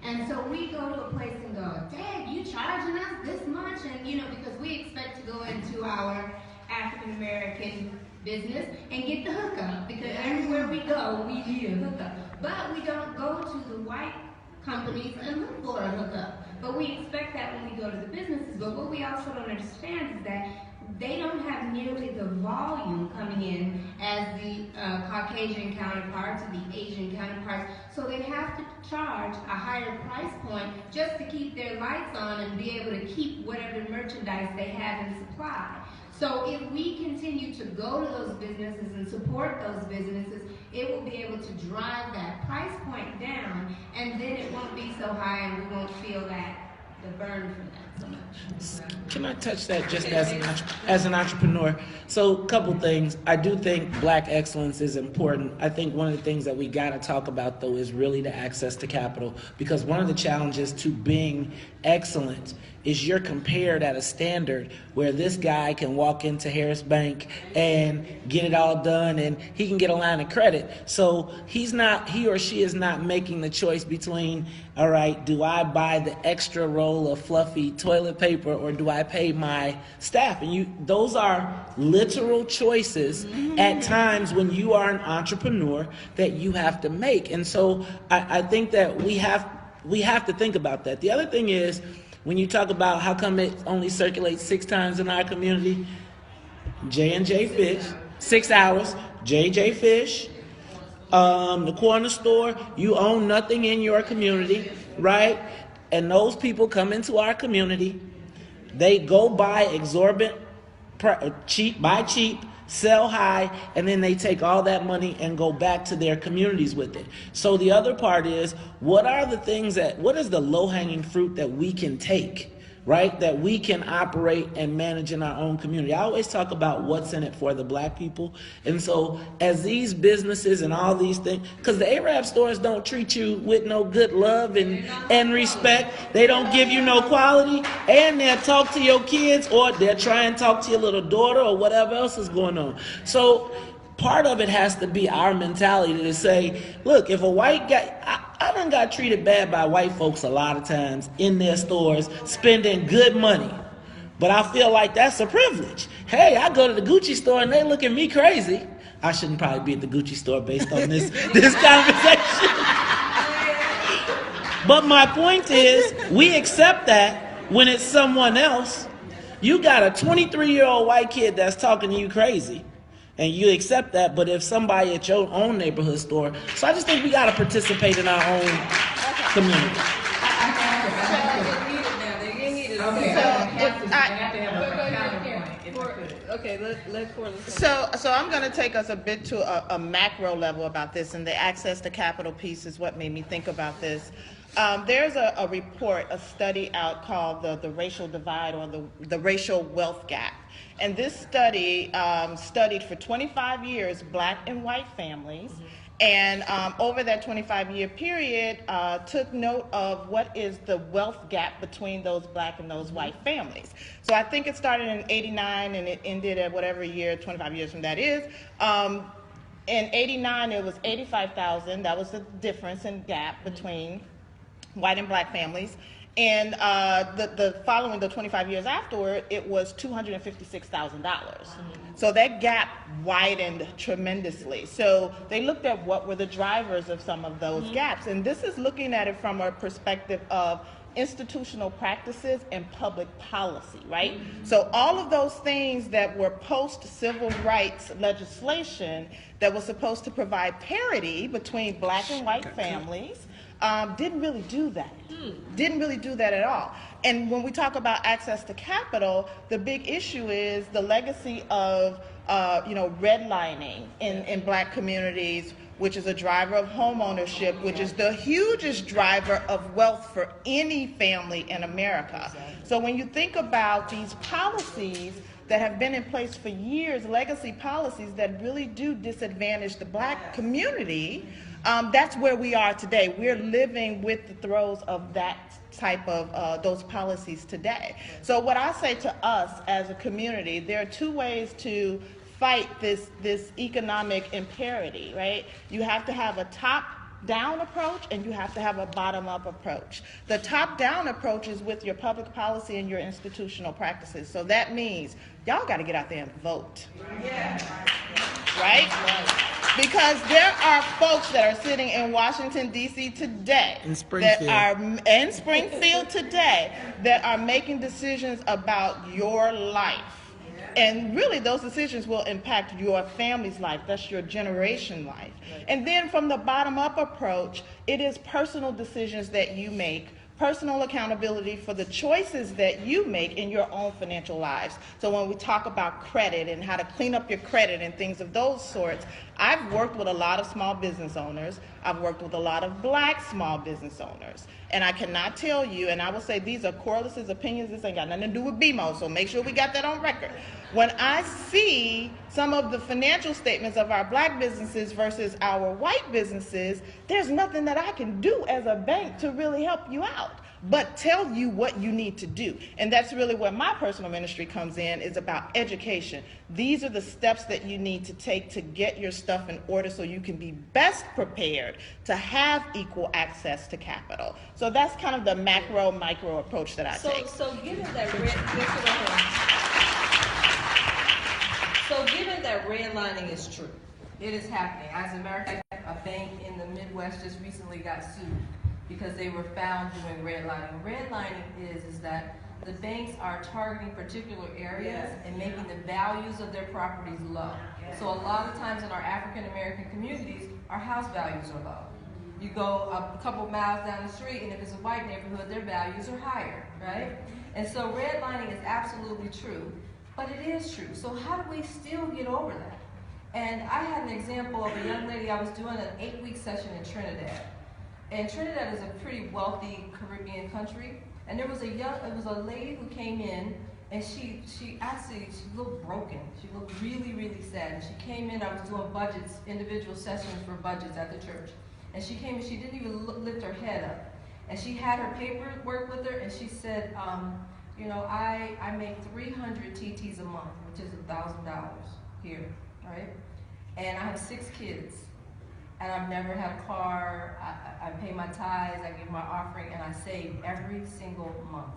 [SPEAKER 6] And so we go to a place and go, Dad, you charging us this much? And because we expect to go into our African American business and get the hookup, because everywhere we go, we need a hookup. But we don't go to the white companies and look for a hookup. But we expect that when we go to the businesses. But what we also don't understand is that they don't have nearly the volume coming in as the Caucasian counterparts or the Asian counterparts. So they have to charge a higher price point just to keep their lights on and be able to keep whatever merchandise they have in supply. So if we continue to go to those businesses and support those businesses, it will be able to drive that price point down, and then it won't be so high and we won't feel the burn from that so much.
[SPEAKER 1] Can I touch that just as an entrepreneur? So a couple things. I do think black excellence is important. I think one of the things that we got to talk about, though, is really the access to capital, because one of the challenges to being excellent is you're compared at a standard where this guy can walk into Harris Bank and get it all done and he can get a line of credit. So he or she is not making the choice between, all right, do I buy the extra roll of fluffy toilet paper or do I pay my staff? And those are literal choices at times when you are an entrepreneur that you have to make. And so I think that we have to think about that. The other thing is, when you talk about how come it only circulates 6 times in our community, J&J Fish, 6 hours, J&J Fish, the corner store. You own nothing in your community, right? And those people come into our community. They go buy exorbitant, buy cheap, sell high, and then they take all that money and go back to their communities with it. So the other part is, what is the low-hanging fruit that we can take, right? That we can operate and manage in our own community. I always talk about what's in it for the black people. And so as these businesses and all these things, because the Arab stores don't treat you with no good love and respect. They don't give you no quality, and they'll talk to your kids, or they'll try and talk to your little daughter or whatever else is going on. So part of it has to be our mentality to say, look, if a white guy, I done got treated bad by white folks a lot of times in their stores, spending good money. But I feel like that's a privilege. Hey, I go to the Gucci store and they look at me crazy. I shouldn't probably be at the Gucci store based on this conversation. But my point is, we accept that when it's someone else. You got a 23-year-old white kid that's talking to you crazy, and you accept that. But if somebody at your own neighborhood store, so I just think we got to participate in our own community.
[SPEAKER 4] So I'm going to take us a bit to a macro level about this, and the access to capital piece is what made me think about this. There's a report, a study out called the racial divide, or the racial wealth gap. And this study studied for 25 years black and white families. And over that 25-year period, took note of what is the wealth gap between those black and those white families. So I think it started in '89 and it ended at whatever year, 25 years from that is. In '89, it was $85,000. That was the difference in gap between white and black families. And the following, the 25 years afterward, it was $256,000. So that gap widened tremendously. So they looked at what were the drivers of some of those gaps. And this is looking at it from a perspective of institutional practices and public policy, right? So all of those things that were post-civil rights legislation that was supposed to provide parity between black and white families didn't really do that. Didn't really do that at all. And when we talk about access to capital, the big issue is the legacy of redlining in black communities, which is a driver of home ownership, which is the hugest driver of wealth for any family in America. So when you think about these policies that have been in place for years, legacy policies that really do disadvantage the black community, that's where we are today. We're living with the throes of that type of those policies today. So what I say to us as a community, there are two ways to fight this economic imparity, right? You have to have a top-down approach and you have to have a bottom-up approach. The top-down approach is with your public policy and your institutional practices. So that means y'all got to get out there and vote. Right? Because there are folks that are sitting in Washington, D.C. today, in Springfield today, that are making decisions about your life. And really, those decisions will impact your family's life. That's your generation life. And then from the bottom-up approach, it is personal decisions that you make, personal accountability for the choices that you make in your own financial lives. So when we talk about credit and how to clean up your credit and things of those sorts, I've worked with a lot of small business owners. I've worked with a lot of black small business owners. And I cannot tell you, and I will say these are Corliss's opinions, this ain't got nothing to do with BMO, so make sure we got that on record. When I see some of the financial statements of our black businesses versus our white businesses, there's nothing that I can do as a bank to really help you out, but tell you what you need to do. And that's really where my personal ministry comes in, is about education. These are the steps that you need to take to get your stuff in order so you can be best prepared to have equal access to capital. So that's kind of the macro, micro approach that I take.
[SPEAKER 2] So given that redlining is true, it is happening. As a matter of fact, a bank in the Midwest just recently got sued because they were found doing redlining. Redlining is that the banks are targeting particular areas and making the values of their properties low. So a lot of times in our African American communities, our house values are low. You go a couple miles down the street, and if it's a white neighborhood, their values are higher, right? And so redlining is absolutely true, but it is true. So how do we still get over that? And I had an example of a young lady. I was doing an 8-week session in Trinidad. And Trinidad is a pretty wealthy Caribbean country. And it was a lady who came in, and she looked broken. She looked really, really sad. And she came in, I was doing budgets, individual sessions for budgets at the church. And she came and she didn't even lift her head up. And she had her paperwork with her, and she said, you know, I make 300 TTs a month, which is $1,000 here, right? And I have 6 kids. And I've never had a car. I pay my tithes, I give my offering, and I save every single month.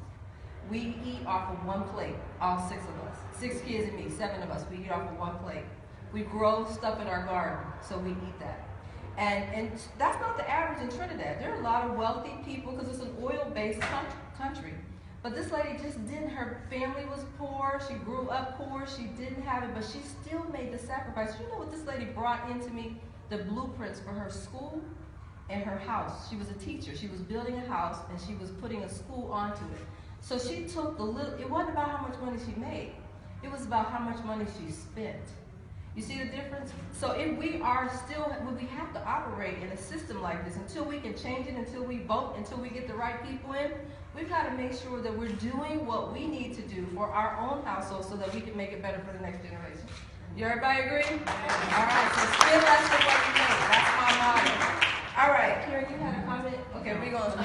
[SPEAKER 2] We eat off of one plate, all 6 of us. 6 kids and me, 7 of us, we eat off of one plate. We grow stuff in our garden, so we eat that. And that's not the average in Trinidad. There are a lot of wealthy people because it's an oil-based country. But this lady just didn't, her family was poor, she grew up poor, she didn't have it, but she still made the sacrifice. You know what this lady brought into me? The blueprints for her school and her house. She was a teacher. She was building a house and she was putting a school onto it. So she took it wasn't about how much money she made. It was about how much money she spent. You see the difference? So if we have to operate in a system like this until we can change it, until we vote, until we get the right people in, we've got to make sure that we're doing what we need to do for our own household so that we can make it better for the next generation. You everybody agree? All right, so spend less than what you make. That's my motto. All right, Karen, you had a comment? Okay, we're going to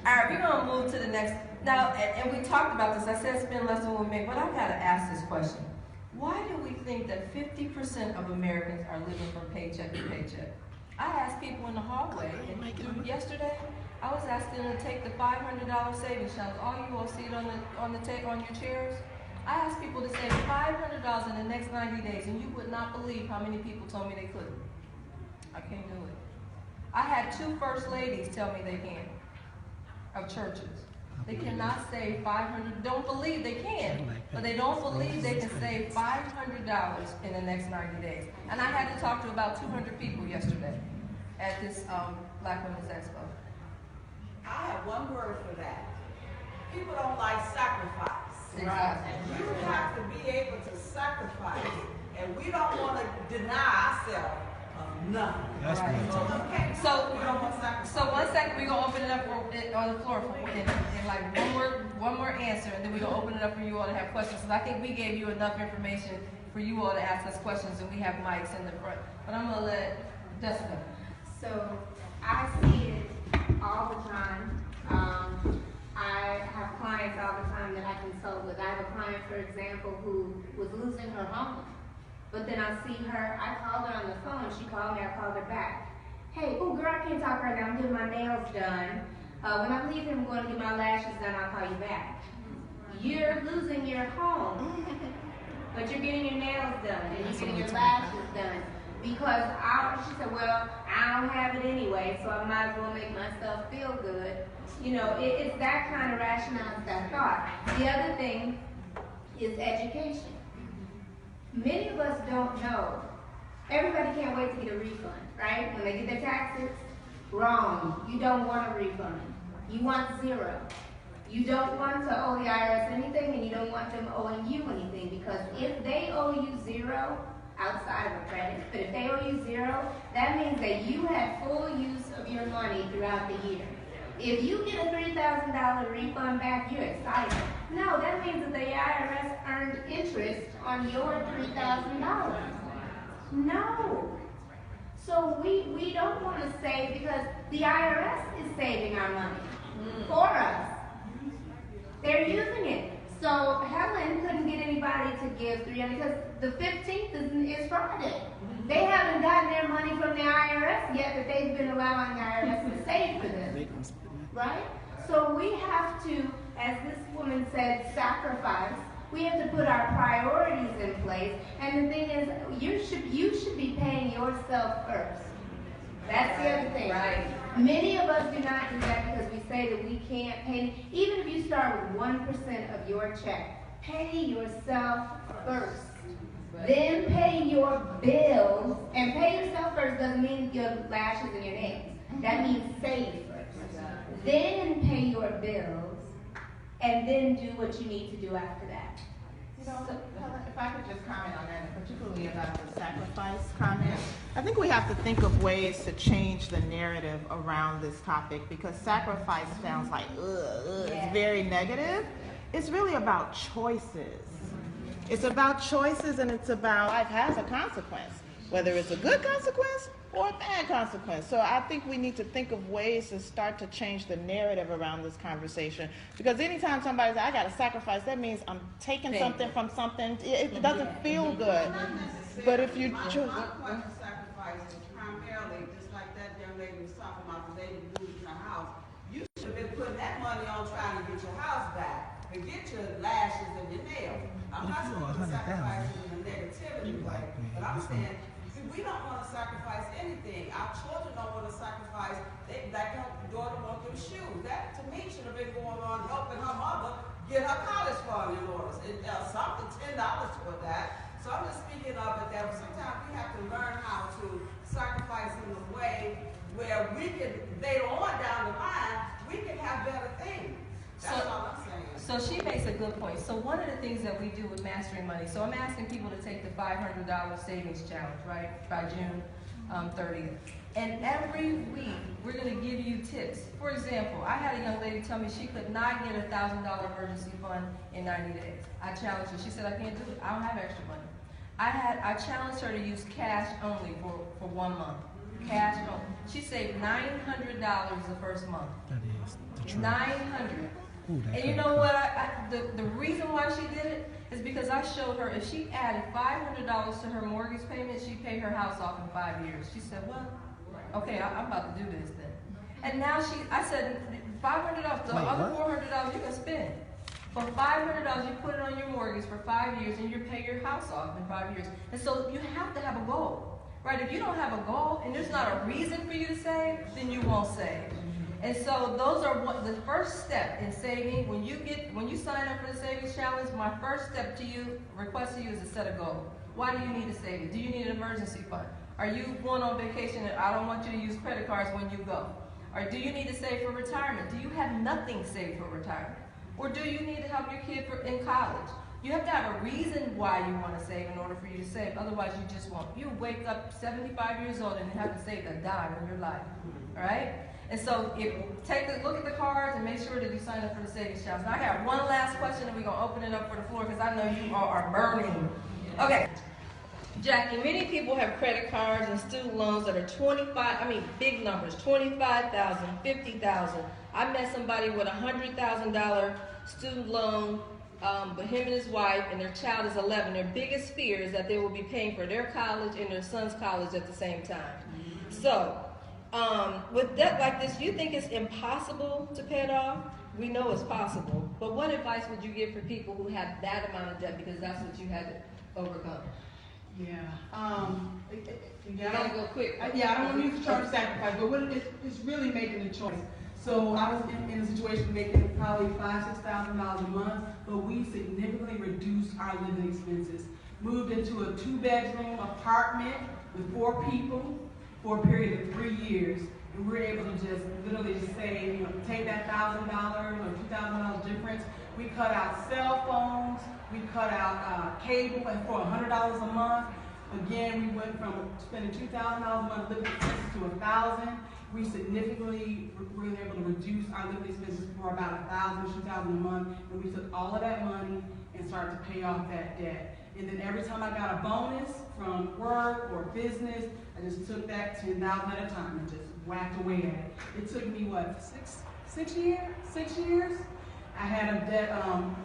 [SPEAKER 2] all right, we're going to move to the next. Now, and we talked about this. I said spend less than what we make, but I've got to ask this question. Why do we think that 50% of Americans are living from paycheck to paycheck? I asked people in the hallway, and yesterday, I was asking them to take the $500 savings challenge. All you all see it on your chairs. I asked people to save $500 in the next 90 days, and you would not believe how many people told me they couldn't. I can't do it. I had 2 first ladies tell me they can't, of churches. They cannot save $500. Don't believe they can, but they don't believe they can save $500 in the next 90 days. And I had to talk to about 200 people yesterday at this Black Women's Expo.
[SPEAKER 8] I have one word for that. People don't like sacrifice.
[SPEAKER 2] Exactly.
[SPEAKER 8] And you have to be able to sacrifice, and we don't want to deny ourselves of nothing.
[SPEAKER 1] That's
[SPEAKER 2] right.
[SPEAKER 8] Okay.
[SPEAKER 2] So,
[SPEAKER 8] we don't want to sacrifice.
[SPEAKER 2] So 1 second, we're gonna open it up on the floor in like one more answer, and then we're gonna open it up for you all to have questions. Because I think we gave you enough information for you all to ask us questions, and we have mics in the front. But I'm gonna let Jessica.
[SPEAKER 6] So I see it all the time. I have clients all the time that I consult with. I have a client, for example, who was losing her home. But then I see her, I called her on the phone, she called me, I called her back. Hey, oh girl, I can't talk right now, I'm getting my nails done. When I leave here, I'm going to get my lashes done, I'll call you back. You're losing your home, but you're getting your nails done, and you're getting your lashes done. Because she said, well, I don't have it anyway, so I might as well make myself feel good. You know, it's that kind of rationale, it's that thought. The other thing is education. Many of us don't know. Everybody can't wait to get a refund, right? When they get their taxes, wrong. You don't want a refund. You want 0. You don't want to owe the IRS anything, and you don't want them owing you anything, because if they owe you 0, outside of a credit, but if they owe you 0, that means that you had full use of your money throughout the year. If you get a $3,000 refund back, you're excited. No, that means that the IRS earned interest on your $3,000. No. So we don't want to save, because the IRS is saving our money for us. They're using it. So Helen couldn't get anybody to give $300 because the 15th is Friday. They haven't gotten their money from the IRS yet, but they've been allowing the IRS to save for them. Right? So we have to, as this woman said, sacrifice. We have to put our priorities in place. And the thing is, you should be paying yourself first. That's the other thing.
[SPEAKER 2] Right.
[SPEAKER 6] Many of us do not do that because we say that we can't pay. Even if you start with 1% of your check, pay yourself first. Then pay your bills. And pay yourself first doesn't mean your lashes and your nails. That means save first. Then pay your bills. And then do what you need to do after that.
[SPEAKER 4] You know, Helen, if I could just comment on that, and particularly about the sacrifice comment. I think we have to think of ways to change the narrative around this topic, because sacrifice sounds like, it's very negative. It's really about choices. It's about choices, and it's about life has a consequence, whether it's a good consequence or a bad consequence. So I think we need to think of ways to start to change the narrative around this conversation. Because anytime somebody says, I got to sacrifice, that means I'm taking something from something. It doesn't feel good. But if you choose...
[SPEAKER 8] My point of sacrifice is primarily, just like that young lady was talking about, the lady who moved in her house. You should have been putting that money on trying to get your house back. Forget your lashes and your nails. I'm not saying sacrificing in a negativity way, but I'm saying we don't want to sacrifice anything. Our children don't want to sacrifice. Like her daughter wants them shoes. That to me should have been going on helping her mother get her college fund in order. Something $10 for that. So I'm just speaking of it that sometimes we have to learn how to sacrifice in a way where we can later on down the line we can have better things. That's all I'm saying.
[SPEAKER 2] So she makes a good point. So one of the things that we do with Mastering Money, so I'm asking people to take the $500 savings challenge, right, by June 30th. And every week, we're going to give you tips. For example, I had a young lady tell me she could not get a $1,000 emergency fund in 90 days. I challenged her. She said, I can't do it. I don't have extra money. I challenged her to use cash only for 1 month. Cash only. She saved $900 the first month.
[SPEAKER 1] That is the truth.
[SPEAKER 2] $900.
[SPEAKER 1] Ooh,
[SPEAKER 2] and you know what? The reason why she did it is because I showed her if she added $500 to her mortgage payment, she'd pay her house off in 5 years. She said, well, okay, I'm about to do this then. And now I said, $500, the other $400 you can spend. For $500, you put it on your mortgage for 5 years and you pay your house off in 5 years. And so you have to have a goal, right? If you don't have a goal and there's not a reason for you to save, then you won't save. And so those are the first step in saving. When you sign up for the savings challenge, my first step to you, request to you is to set a goal. Why do you need to save it? Do you need an emergency fund? Are you going on vacation and I don't want you to use credit cards when you go? Or do you need to save for retirement? Do you have nothing saved for retirement? Or do you need to help your kid in college? You have to have a reason why you want to save in order for you to save. Otherwise, you just won't. You wake up 75 years old and you haven't saved a dime in your life. All right? And so take a look at the cards and make sure that you sign up for the savings challenge. Now, I got one last question and we're going to open it up for the floor because I know you all are burning. Okay. Jackie, many people have credit cards and student loans that are big numbers, 25,000, 50,000. I met somebody with a $100,000 student loan, but him and his wife and their child is 11. Their biggest fear is that they will be paying for their college and their son's college at the same time. So, with debt like this, you think it's impossible to pay it off? We know it's possible, but what advice would you give for people who have that amount of debt because that's what you had to overcome?
[SPEAKER 5] Yeah.
[SPEAKER 2] You gotta go quick.
[SPEAKER 5] I don't want to use the term sacrifice, but it's really making a choice. So I was in a situation making probably $5,000 to $6,000 a month, but we significantly reduced our living expenses. Moved into a 2-bedroom apartment with 4 people for a period of 3 years. And we were able to just literally just say, take that $1,000 or $2,000 difference. We cut out cell phones. We cut out cable for $100 a month. Again, we went from spending $2,000 a month living expenses to $1,000. We significantly were able to reduce our living expenses for about $1,000, $2,000 a month. And we took all of that money and started to pay off that debt. And then every time I got a bonus from work or business, I just took that $10,000 at a time and just whacked away at it. It took me, six years? I had a debt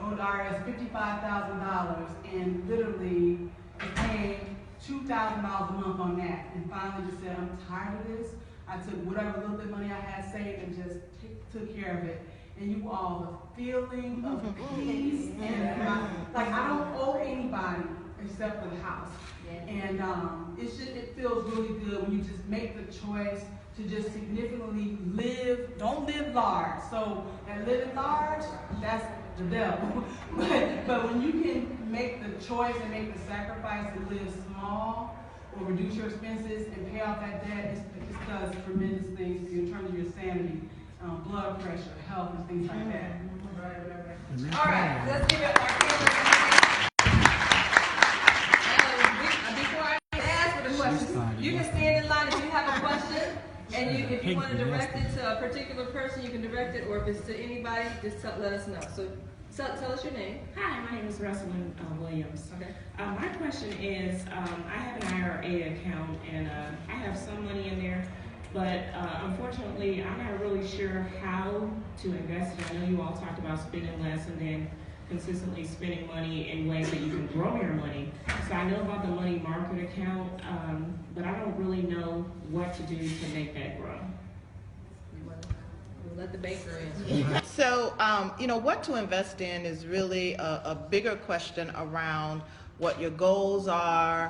[SPEAKER 5] owed IRS $55,000 and literally paying $2,000 a month on that. And finally just said, I'm tired of this. I took whatever little bit of money I had saved and just took care of it. And you all, the feeling of peace and I don't owe anybody except for the house. And it feels really good when you just make the choice to just significantly live, don't live large. So that living large, that's the devil. but when you can make the choice and make the sacrifice to live small or reduce your expenses and pay off that debt, it does tremendous things for you in terms of your sanity, blood pressure, health, and things like that.
[SPEAKER 2] All right, let's give it our panelists. Before I ask for the questions, you can stand in line if you have a question, and if you want to direct it to a particular person, you can direct it, or if it's to anybody, just let us know. So tell us your name.
[SPEAKER 9] Hi, my name is Rosalind Williams.
[SPEAKER 2] Okay.
[SPEAKER 9] My question is, I have an IRA account, and I have some money in there, but unfortunately, I'm not really sure how to invest it. I know you all talked about spending less and then consistently spending money in ways that you can grow your money. So I know about the money market account, but I don't really know what to do to make that grow.
[SPEAKER 2] We'll let the banker answer.
[SPEAKER 4] So, what to invest in is really a bigger question around what your goals are,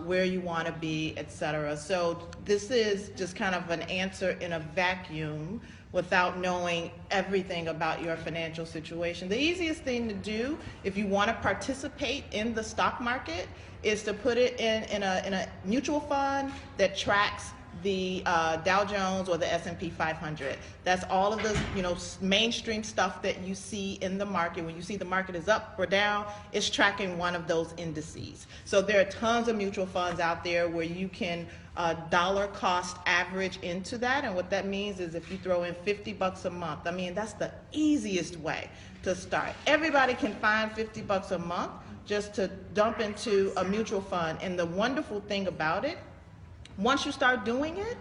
[SPEAKER 4] where you want to be, etc. So this is just kind of an answer in a vacuum without knowing everything about your financial situation. The easiest thing to do if you want to participate in the stock market is to put it in a mutual fund that tracks the Dow Jones or the S&P 500. That's all of the mainstream stuff that you see in the market. When you see the market is up or down, it's tracking one of those indices. So there are tons of mutual funds out there where you can dollar cost average into that, and what that means is if you throw in $50 a month, that's the easiest way to start. Everybody can find $50 a month just to dump into a mutual fund, and the wonderful thing about it, once you start doing it,